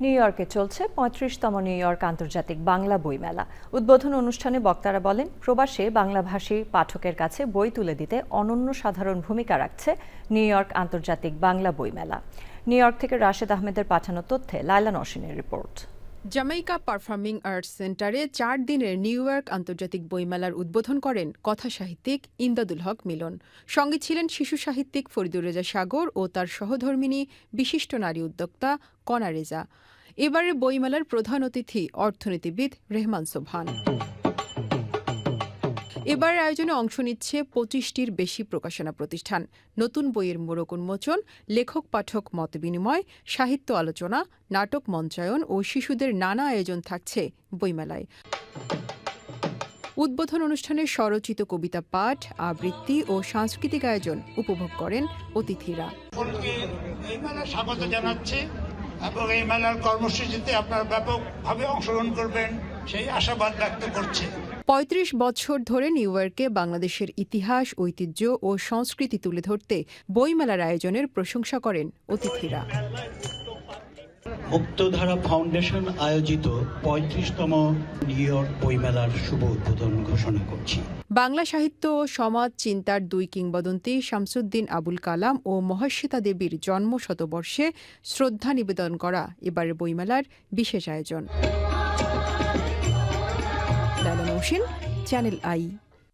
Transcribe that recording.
New ইয়র্কে চলছে ৩৫তম new York আন্তর্জাতিক বাংলা বইমেলা। উদ্বোধন অনুষ্ঠানে বক্তারা বলেন, প্রবাসে বাংলাভাষী পাঠকের কাছে বই তুলে দিতে অনন্য সাধারণ ভূমিকা রাখছে নিউ ইয়র্ক আন্তর্জাতিক বাংলা বইমেলা। নিউ ইয়র্ক থেকে রাশেদ আহমেদের পাঠানো তথ্যে লায়লা নওশিনের রিপোর্ট। জামাইকা পারফর্মিং আর্টস সেন্টারে ৪ দিনের নিউ ইয়র্ক আন্তর্জাতিক বইমেলার উদ্বোধন করেন কথাসাহিত্যিক ইমদাদুল হক মিলন। সঙ্গে ছিলেন শিশু সাহিত্যিক ফরিদুর রেজা সাগর ও তার সহধর্মিণী বিশিষ্ট নারী উদ্যোক্তা কণা রেজা। এবারের বইমেলার প্রধান অতিথি অর্থনীতিবিদ রেহমান সোবহান। এবার আয়োজনে অংশ নিচ্ছে ২৫টির বেশি প্রকাশনা প্রতিষ্ঠান। নতুন বইয়ের মোড়ক উন্মোচন, লেখক পাঠক মতবিনিময়, সাহিত্য আলোচনা, নাটক মঞ্চায়ন ও শিশুদের নানা আয়োজন থাকছে বইমেলায়। উদ্বোধন অনুষ্ঠানে স্বরচিত কবিতা পাঠ, আবৃত্তি ও সাংস্কৃতিক আয়োজন উপভোগ করেন অতিথিরা। এই মেলায় স্বাগত জানাচ্ছি এবং এই মেলার কর্মসূচিতে আপনারা ব্যাপকভাবে অংশগ্রহণ করবেন সেই আশাবাদ ব্যক্ত করছে। ৩৫ বছর ধরে নিউ ইয়র্কে বাংলাদেশের ইতিহাস, ঐতিহ্য ও সংস্কৃতি তুলে ধরতে বইমেলার আয়োজনের প্রশংসা করেন অতিথিরা। মুক্তধারা ফাউন্ডেশন আয়োজিত ৩৫তম নিউ ইয়র্ক বইমেলার শুভ উদ্বোধন ঘোষণা করছি। বাংলা সাহিত্য ও সমাজ চিন্তার দুই কিংবদন্তি শামসুদ্দিন আবুল কালাম ও মহাশ্বেতা দেবীর জন্ম শতবর্ষে শ্রদ্ধা নিবেদন করা এবারের বইমেলার বিশেষ আয়োজন। Laila Nowshin, channel I.